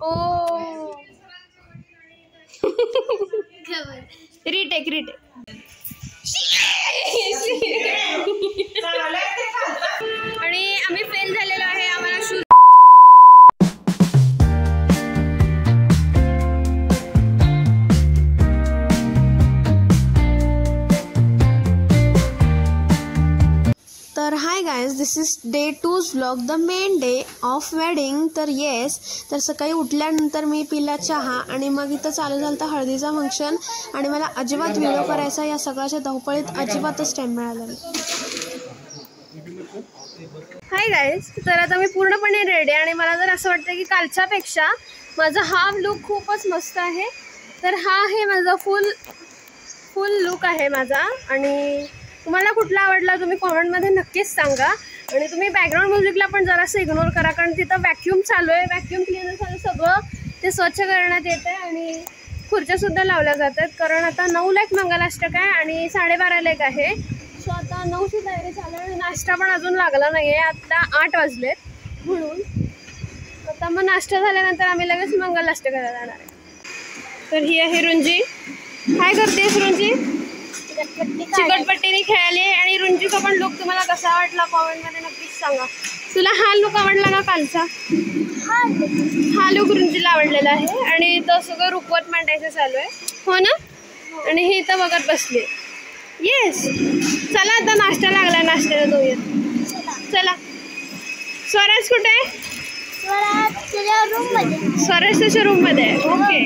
ओ retake आणि आम्ही fail झालेलो आहे. आम्हाला शूज तर hi guys, this is day 2's vlog, the main day of wedding. तर येस, तर सकाळी उठल्यानंतर मी पिला चहा आणि मग इथं चालू झालं तर हळदीचा फंक्शन. आणि मला अजिबात व्हिडिओ करायचा या सगळ्याच्या धावपळीत अजिबातच टाईम मिळाला नाही. हाय गाइज, तर आता मी पूर्णपणे रेडी आणि मला जर असं वाटतं की कालच्यापेक्षा माझा हा लुक खूपच मस्त आहे. तर हा आहे माझा फुल लुक आहे माझा. आणि तुम्हाला कुठला आवडला तुम्ही कॉमेंटमध्ये नक्कीच सांगा. आणि तुम्ही बॅकग्राऊंड म्युझिकला पण जरासं इग्नोर करा, कारण तिथं व्हॅक्यूम चालू आहे. व्हॅक्यूम क्लिनर चालू, सगळं ते स्वच्छ करण्यात येतं आणि खुर्च्यासुद्धा लावल्या जातात. कारण आता 9ला एक मंगलाष्टक आहे आणि 12:30ला एक आहे. सो आता 9ची तयारी चालू आहे. नाश्ता पण अजून लागला नाही आहे, आता 8 वाजलेत. म्हणून आता मग नाश्ता झाल्यानंतर आम्ही लगेच मंगलाष्टकाला जाणार आहे. तर ही आहे रुंजी. काय करतेस रुंजी? चिकटपट्टीने खेळाली. आणि रुंजीचा पण लुक तुम्हाला कसा वाटला कॉमेंटमध्ये नक्कीच सांगा. तुला हा लुक आवडला ना कालचा? हा लुक रुंजीला आवडलेला आहे. आणि इथं सगळं रुखवत मांडायचं चालू आहे, हो ना? आणि हे इथं बघत बसले. येस, चला आता नाश्ता लागला, नाश्त्याला जाऊया. चला. स्वराज कुठे आहे? स्वराज त्याच्या रूममध्ये आहे. ओके.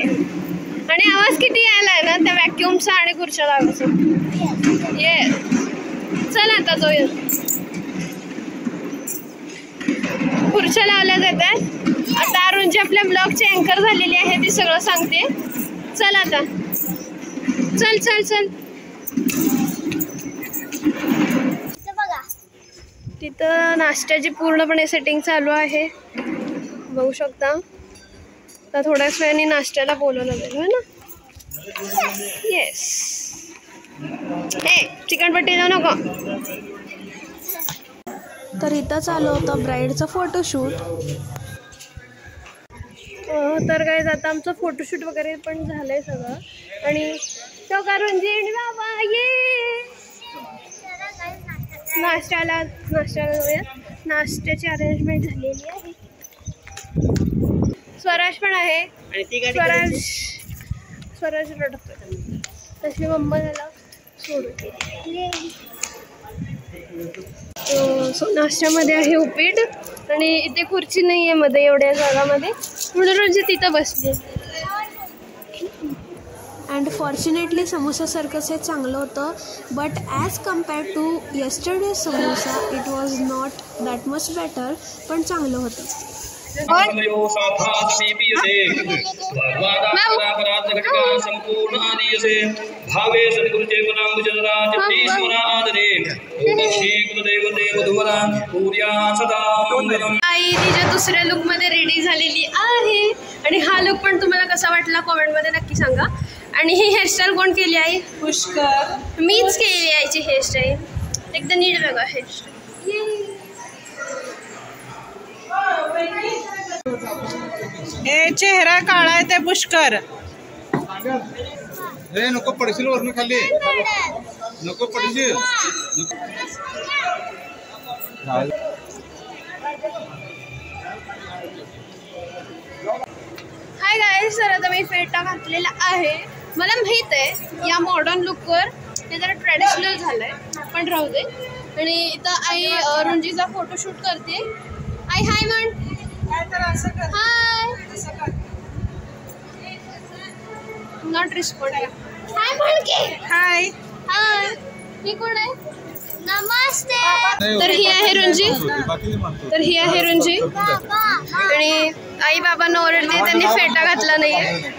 आणि आवाज किती यायला आहे ना त्या व्हॅक्यूमचा आणि खुर्च्या लावायचा. ये, चला आता जाऊया. खुर्च्या लावल्या जातात. आता अरुणजी आपल्या ब्लॉगची अँकर झालेली आहे, ती सगळं सांगते. चल आता, चल चल चल. तिथं नाश्त्याची पूर्णपणे सेटिंग चालू आहे, बघू शकता. तर थोड्याच वेळाने नाश्त्याला बोलवलं जाईल, है ना? येस. हे चिकनपट्टी जाऊ नको. तर इथं चालू होतं ब्राईडचं फोटोशूट. तर काय आता आमचं फोटोशूट वगैरे पण झालंय सगळं. आणि तो रुंजी बाबा ये नाश्त्याला नाश्त्याची अरेंजमेंट झालेली आहे. स्वराज पण आहे. स्वराज रडतोय, तशी मम्मा त्याला सोडते. नाश्त्यामध्ये आहे उपीट आणि इथे खुर्ची नाही आहे मध्ये एवढ्या जागामध्ये, म्हणून रोज तिथं बसली. अँड फॉर्च्युनेटली समोसासारखंच हे चांगलं होतं. But as compared to yesterday samosa it was not that much better, पण चांगलं होतं. आई तिच्या दुसऱ्या लुक मध्ये रेडी झालेली आहे. आणि हा लुक पण तुम्हाला कसा वाटला कॉमेंट मध्ये नक्की सांगा. आणि ही हेअरस्टाईल कोण केली आहे? पुष्कर. मीच केली आहे याची हेअरस्टाईल. एकदम नीट बघा हेअरस्टाईल. हे चेहरा काळा आहे ते पुष्कर. हे नको पडशील वरून खाली, नको पडशील. हाय गाईज, तर आता मी फेटा घातलेला आहे. मला माहित आहे या मॉडर्न लुकवर ते जरा ट्रेडिशनल झालंय, पण राहू दे. आणि इथं आई रुंजीचा फोटोशूट करते. आई हाय म्हण. हाय. Not respond. हाय म्हण की. हाय हाय. ही कोण आहे? नमस्ते. तर ही आहे रुंजी. आणि आई बाबांना ओरडते, त्यांनी फेटा घातला नाहीये.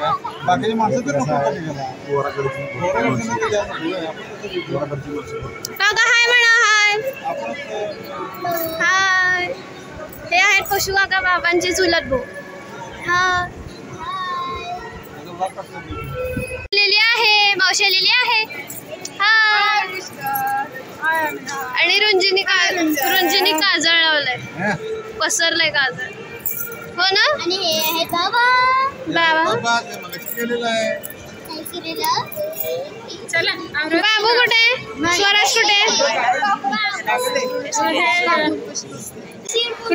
काका हाय म्हणा. हाय हाय. हे आहेत पशु काका, बाबांचे चुलत भाऊ. हा लिली आहे, मावशी लिली आहे. हाय. आणि रुंजीनी काजळ लावलंय, पसरलंय काजळ, हो ना? आणि हे बाबा चला बाबू कुठे? स्वराज कुठे?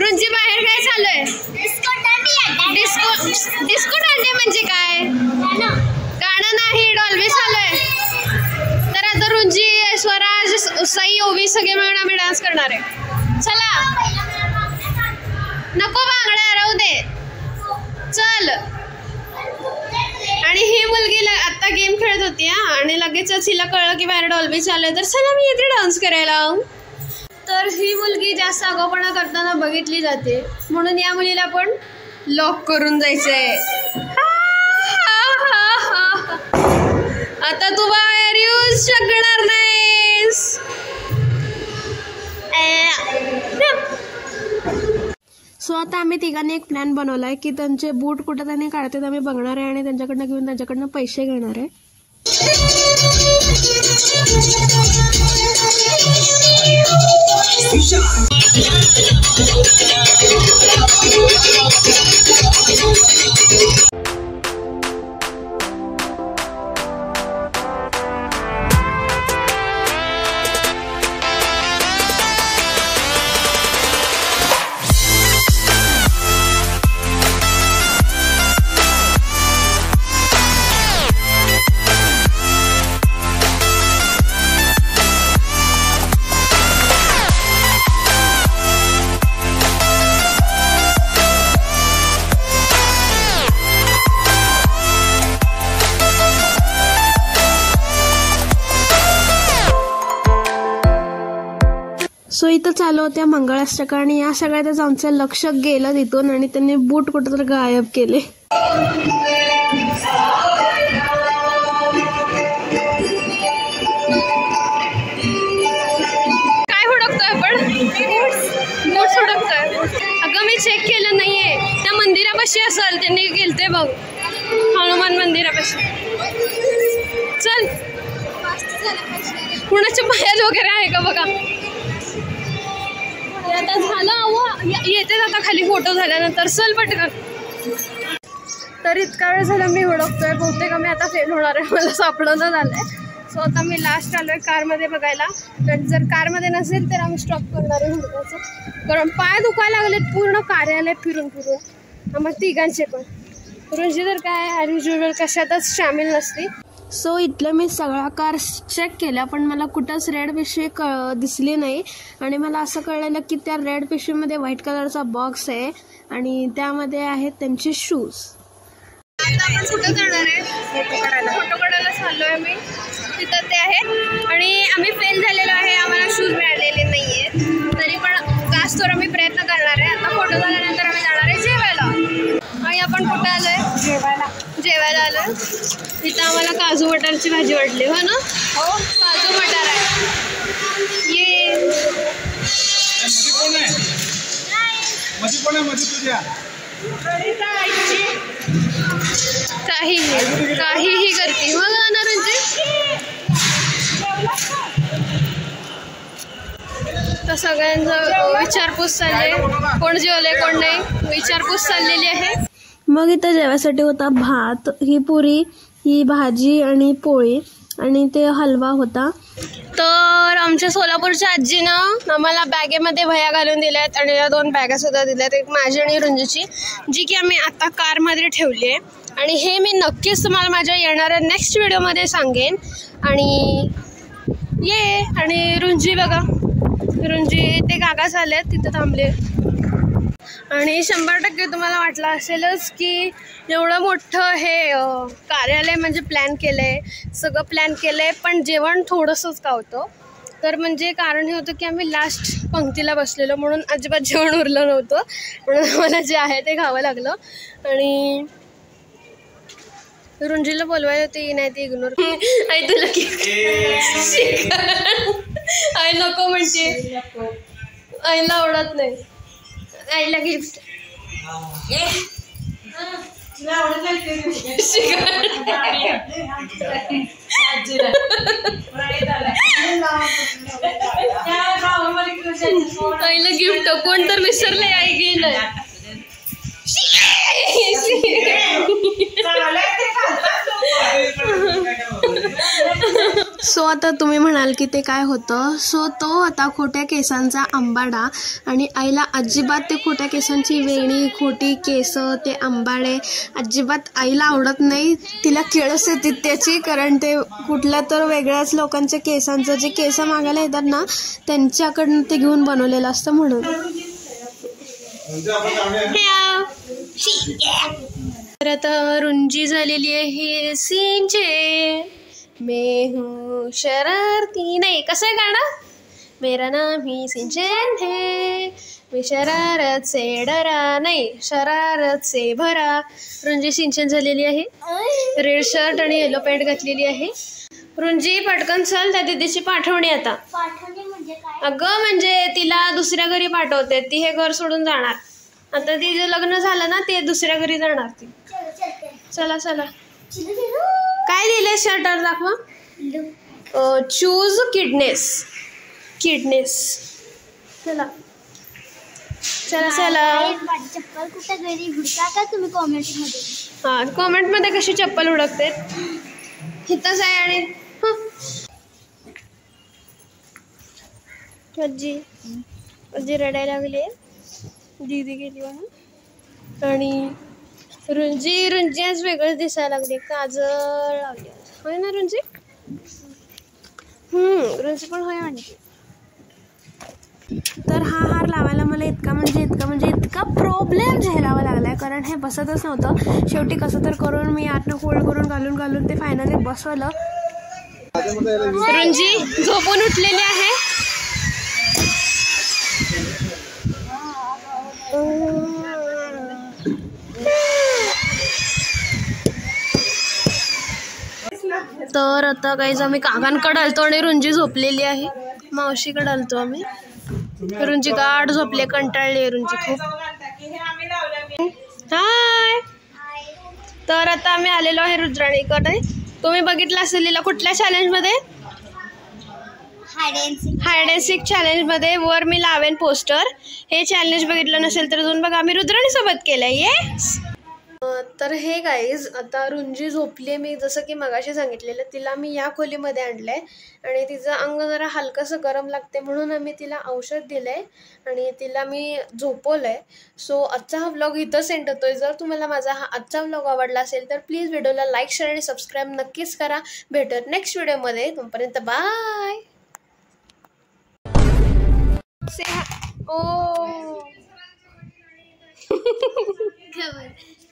रुंजी बाहेर काय चालू आहे? डिस्को दांडिया म्हणजे काय? गाणं नाही, डॉल्बी चालू आहे. तर आता रुंजी, स्वराज, सई, ओवी सगळे मिळून आम्ही डान्स करणार आहे. चला. नको बांगड्या, राहू दे. चल. आणि ही मुलगी आता गेम खेळत होती आणि लगेचच हिला कळलं की बाहेर डॉल्बी चालू आहे, तर चला मी येते डान्स करायला. तर ही मुलगी जास्त आगाऊपणा करताना बघितली जाते, म्हणून या मुलीला पण लॉक करून जायचंय. आता तू बाहेर येऊ शकणार नाहीस. सो आता आम्ही तिघांनी एक प्लॅन बनवला आहे की त्यांचे बूट कुठं त्यांनी काढतात आम्ही बघणार आहे आणि त्यांच्याकडनं घेऊन त्यांच्याकडनं पैसे घेणार आहे. सो इथं चालू होत्या मंगळाष्टका आणि या सगळ्यातच आमचं लक्ष गेलं तिथून आणि त्यांनी बूट कुठं तर गायब केले. काय हुडकतोय आपण? बूट हुडकतोय. अगं मी चेक केलं नाहीये, त्या मंदिरापाशी असेल, त्यांनी गेलते बघ, हनुमान मंदिरापाशी. चल. कुणाच्या पायात वगैरे आहे का बघा. आता झालं येते आता खाली फोटो झाल्यानंतर. चल पटकन. तर इतका वेळ झाला मी हुडकतोय, बहुतेक आम्ही आता फेल होणार आहे, मला सापडणं झालंय. सो आता मी लास्ट आलोय कारमध्ये बघायला, तर जर कारमध्ये नसेल तर आम्ही स्टॉप करणार आहे हुडकायचं, कारण पाय दुखायला लागलेत पूर्ण कार्यालय फिरून फिरून आम्हाला तिघांचे पण. रुंजी तर काय ॲज युज्युअल कशातच सामील नसती. सो इथलं मी सगळ्या कार चेक केल्या पण मला कुठंच रेड पिशवी दिसली नाही आणि मला असं कळलेलं की त्या रेड पिशवीमध्ये व्हाईट कलरचा बॉक्स आहे आणि त्यामध्ये आहेत त्यांचे शूज. आता आपण कुठं जाणार आहे? फोटो काढायला चाललो आहे मी. तिथं ते आहेत आणि आम्ही फेल झालेलो आहे, आम्हाला शूज मिळालेले नाही आहेत, तरी पण जास्त आम्ही प्रयत्न करणार आहे. आता फोटो झाल्यानंतर आम्ही जाणार आहे जेवायला. आणि आपण कुठं आलो आहे? जेवायला आलो आहे. इथं आम्हाला काजू मटारची भाजी वाटली. हो ना? हो, काजू मटार आहे. ये काहीही करते मग नारांची. तर सगळ्यांचं विचारपूस चालली, कोण जेवले कोण नाही विचारपूस चाललेली आहे. मग इथं जेवायसाठी होता भात, ही पुरी, ही भाजी आणि पोळी आणि ते हलवा होता. तर आमच्या सोलापूरच्या आजीनं आम्हाला बॅगेमध्ये वह्या घालून दिल्यात आणि या 2 बॅगा सुद्धा दिल्यात, एक माझी आणि रुंजीची, जी की आम्ही आता कारमध्ये ठेवली आहे. आणि हे मी नक्कीच तुम्हाला माझ्या येणाऱ्या नेक्स्ट व्हिडिओमध्ये सांगेन. आणि आणि रुंजी बघा, रुंजी ते काका झालेत तिथं थांबले. आणि 100% तुम्हाला वाटलं असेलच की एवढं मोठं हे कार्यालय म्हणजे प्लॅन केलं आहे, सगळं प्लॅन केलं आहे, पण जेवण थोडंसंच का होतं. तर म्हणजे कारण हे होतं की आम्ही लास्ट पंक्तीला बसलेलो म्हणून अजिबात जेवण उरलं नव्हतं, म्हणून आम्हाला जे आहे ते खावं लागलं. आणि रुंजीला बोलवायला होते, नाही ते इग्नोर. आई तुला की आई नको म्हणते, आईला आवडत नाही. आईला गिफ्ट आईला गिफ्ट कोण तर विसरले, आई गेलं. सो आता तुम्ही म्हणाल की ते काय होतं. सो तो होता खोट्या केसांचा आंबाडा आणि आईला अजिबात ते खोट्या केसांची वेणी, खोटी केस, ते आंबाडे अजिबात आईला आवडत नाही. तिला किळस येते त्याची, कारण ते कुठल्या तर वेगळ्याच लोकांच्या केसांचं, जे केस मागायला येतात ना त्यांच्याकडनं ते घेऊन बनवलेलं असतं म्हणून. तर आता रुंजी झालेली आहे सिंचे. मैं हूँ शरारती, नाही कसं आहे गाणं, मेरा नाम ही सिंचन है, मी शरारत से डरा, नाही शरारत से भरा. रुंजी सिंचन झालेली आहे. रेड शर्ट आणि येलो पॅन्ट घातलेली आहे. रुंजी पटकन चल, त्या दिदीची पाठवणी आता. अगं म्हणजे तिला दुसऱ्या घरी पाठवते, ती हे घर सोडून जाणार. आता तिचं लग्न झालं ना, ते दुसऱ्या घरी जाणार ती. चला चला. काय दिले शर्टर दाखवा. चूज किडनेस. चला चला चला. चप्पल कुठे घरी हुडका का तुम्ही कॉमेंटमध्ये. हां, कॉमेंटमध्ये कशी चप्पल हुडकते, इथंच आहे. आणि आजी रडायला लागली, दीदी गेली म्हणून. आणि रुंजी आज वेगळंच दिसायला लागली, काजळ लावली होय ना रुंजी. रुंजी पण होय म्हणते. तर हा हार लावायला मला इतका प्रॉब्लेम झेलावा लागलाय, कारण हे बसतच नव्हतं. शेवटी कसं तर करून मी आतनं फोल्ड करून घालून ते फायनली बसवलं. रुंजी झोपून उठलेली आहे. तर आता काहीच आम्ही काकांकडे आलतो आणि रुंजी झोपलेली आहे. मावशीकडे आलतो आम्ही. रुंजी गाढ झोपले, कंटाळली रुंजी खूप. हाय. तर आता आम्ही आलेलो आहे रुद्राणीकडे. तुम्ही बघितलं असेल कुठल्या चॅलेंजमध्ये, हायड अँड सीक चॅलेंजमध्ये. वर मी लावेन पोस्टर. हे चॅलेंज बघितलं नसेल तर जाऊन बघा, आम्ही रुद्राणीसोबत केलं. येस. तर हे गाईज आता रुंजी झोपली. मी जसं की मगाशी सांगितलेलं, तिला मी या खोलीमध्ये आणलं आहे आणि तिचं अंग जरा हलकंसं गरम लागते म्हणून आम्ही तिला औषध दिलं आहे आणि तिला मी झोपवलं आहे. सो आजचा हा व्लॉग इथं सेंड होतो आहे. जर तुम्हाला माझा हा आजचा व्लॉग आवडला असेल तर प्लीज व्हिडिओला लाईक, शेअर आणि सबस्क्राईब नक्कीच करा. भेटत नेक्स्ट व्हिडिओमध्ये. तोपर्यंत बाय.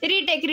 रिटेक